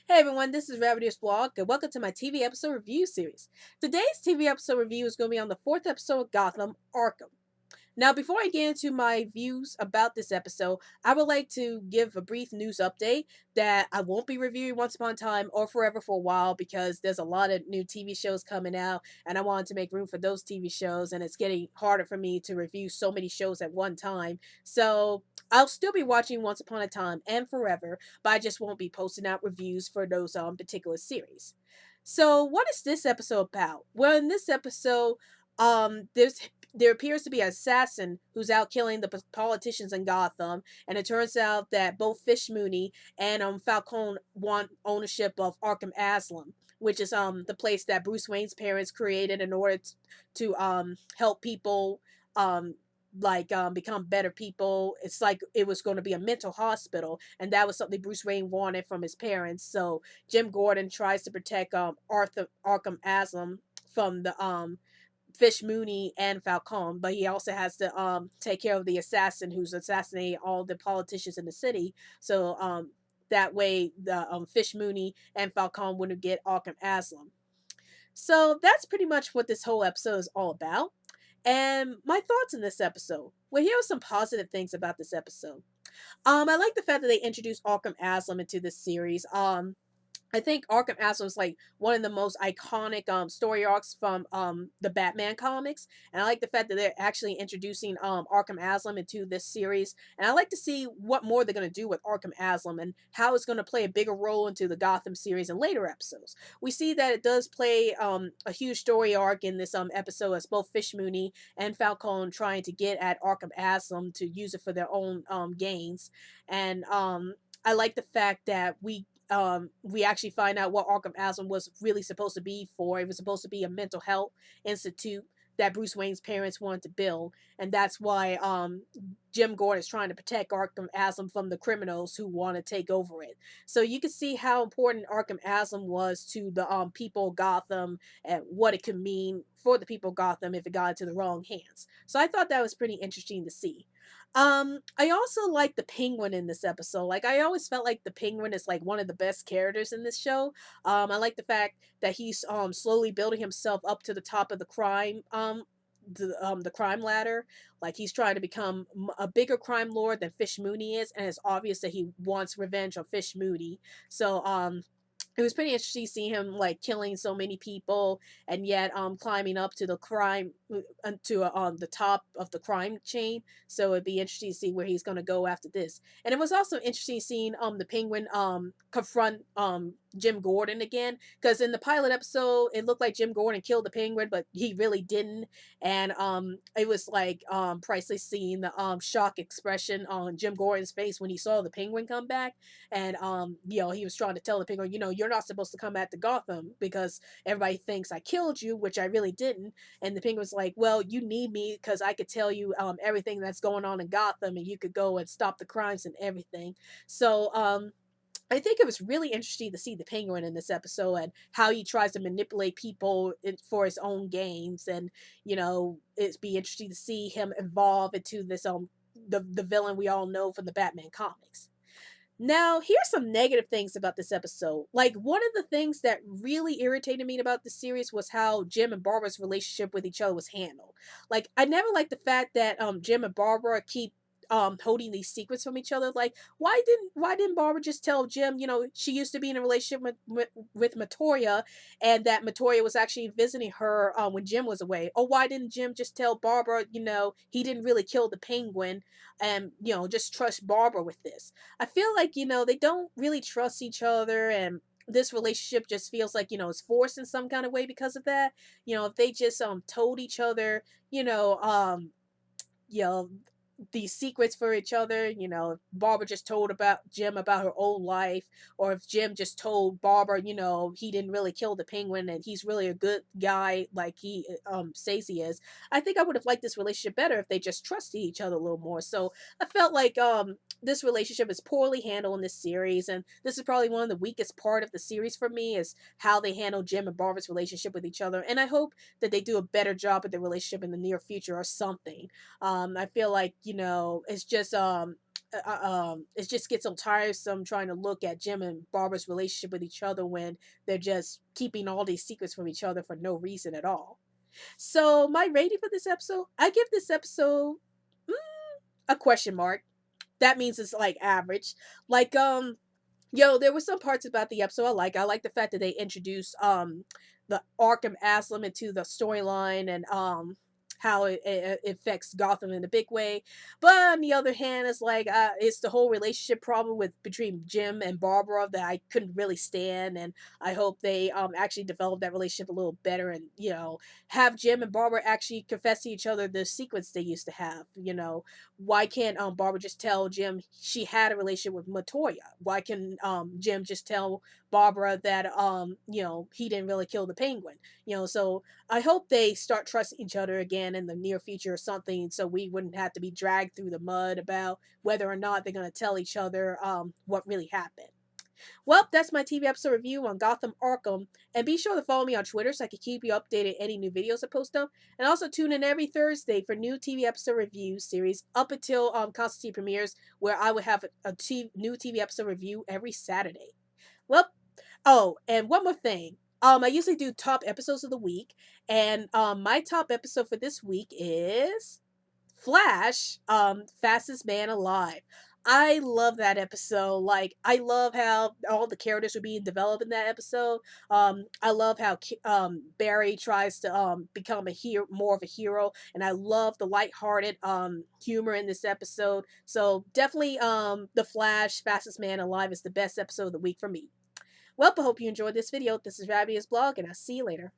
Hey everyone, this is Rabbitearsblog, and welcome to my TV episode review series. Today's TV episode review is going to be on the fourth episode of Gotham, Arkham. Now, before I get into my views about this episode, I would like to give a brief news update that I won't be reviewing Once Upon a Time or Forever for a while because there's a lot of new TV shows coming out, and I wanted to make room for those TV shows, and it's getting harder for me to review so many shows at one time. So, I'll still be watching Once Upon a Time and Forever, but I just won't be posting out reviews for those particular series. So, what is this episode about? Well, in this episode, there appears to be an assassin who's out killing the politicians in Gotham, and it turns out that both Fish Mooney and Falcone want ownership of Arkham Asylum, which is the place that Bruce Wayne's parents created in order to help people become better people. It's like it was going to be a mental hospital, and that was something Bruce Wayne wanted from his parents. So Jim Gordon tries to protect Arkham Asylum from the Fish Mooney and Falcone, but he also has to take care of the assassin who's assassinating all the politicians in the city. So that way the Fish Mooney and Falcone wouldn't get Arkham Asylum. So that's pretty much what this whole episode is all about. And my thoughts in this episode. Well, here are some positive things about this episode. I like the fact that they introduced Arkham Asylum into this series. I think Arkham Asylum is like one of the most iconic story arcs from the Batman comics, and I like the fact that they're actually introducing Arkham Asylum into this series, and I like to see what more they're going to do with Arkham Asylum and how it's going to play a bigger role into the Gotham series in later episodes. We see that it does play a huge story arc in this episode as both Fish Mooney and Falcone trying to get at Arkham Asylum to use it for their own gains, and I like the fact that we actually find out what Arkham Asylum was really supposed to be for. It was supposed to be a mental health institute that Bruce Wayne's parents wanted to build, and that's why Jim Gordon is trying to protect Arkham Asylum from the criminals who want to take over it. So you can see how important Arkham Asylum was to the people of Gotham and what it could mean for the people of Gotham if it got into the wrong hands. So I thought that was pretty interesting to see. I also like the Penguin in this episode. Like I always felt like the Penguin is like one of the best characters in this show. I like the fact that he's slowly building himself up to the top of the crime ladder. Like he's trying to become a bigger crime lord than Fish Mooney is, and it's obvious that he wants revenge on Fish Mooney. So it was pretty interesting seeing him like killing so many people and yet climbing up to the crime to the top of the crime chain. So it'd be interesting to see where he's going to go after this. And it was also interesting seeing the Penguin confront Jim Gordon again, because in the pilot episode it looked like Jim Gordon killed the Penguin, but he really didn't. And it was like priceless seeing the shock expression on Jim Gordon's face when he saw the Penguin come back. And he was trying to tell the Penguin, you're not supposed to come at the Gotham because everybody thinks I killed you, which I really didn't. And the Penguin's like, well, you need me because I could tell you everything that's going on in Gotham, and you could go and stop the crimes and everything. So I think it was really interesting to see the Penguin in this episode and how he tries to manipulate people for his own gains, and it'd be interesting to see him evolve into this the villain we all know from the Batman comics. Now, here's some negative things about this episode. Like, one of the things that really irritated me about this series was how Jim and Barbara's relationship with each other was handled. Like, I never liked the fact that Jim and Barbara keep holding these secrets from each other. Like, why didn't Barbara just tell Jim, she used to be in a relationship with Matoya, and that Matoya was actually visiting her when Jim was away? Or why didn't Jim just tell Barbara, he didn't really kill the Penguin, and just trust Barbara with this? I feel like, they don't really trust each other, and this relationship just feels like, it's forced in some kind of way because of that. If they just told each other, you know, these secrets for each other, if Barbara just told about Jim about her old life, or if Jim just told Barbara, he didn't really kill the Penguin and he's really a good guy like he says he is. I think I would have liked this relationship better if they just trusted each other a little more. So I felt like this relationship is poorly handled in this series, and this is probably one of the weakest part of the series for me, is how they handle Jim and Barbara's relationship with each other. And I hope that they do a better job with the relationship in the near future or something. I feel like, it's just it just gets so tiresome trying to look at Jim and Barbara's relationship with each other when they're just keeping all these secrets from each other for no reason at all. So my rating for this episode, I give this episode mm, a question mark. That means it's like average. Like Yo, there were some parts about the episode I like. I like the fact that they introduced the Arkham Asylum into the storyline and how it affects Gotham in a big way. But on the other hand, it's like it's the whole relationship problem with between Jim and Barbara that I couldn't really stand, and I hope they actually develop that relationship a little better, and have Jim and Barbara actually confess to each other the secrets they used to have. Why can't Barbara just tell Jim she had a relationship with Matoya? Why can Jim just tell Barbara that he didn't really kill the Penguin? So I hope they start trusting each other again in the near future or something, so we wouldn't have to be dragged through the mud about whether or not they're going to tell each other what really happened. Well, that's my TV episode review on Gotham Arkham. And be sure to follow me on Twitter so I can keep you updated any new videos I post up. And also tune in every Thursday for new TV episode review series up until Constantine premieres, where I will have new TV episode review every Saturday. Well, oh, and one more thing. I usually do top episodes of the week, and my top episode for this week is Flash, Fastest Man Alive. I love that episode. Like, I love how all the characters were being developed in that episode. I love how Barry tries to become a hero, more of a hero, and I love the lighthearted humor in this episode. So definitely, the Flash, Fastest Man Alive is the best episode of the week for me. Well, I hope you enjoyed this video. This is Rabbitearsblog, and I'll see you later.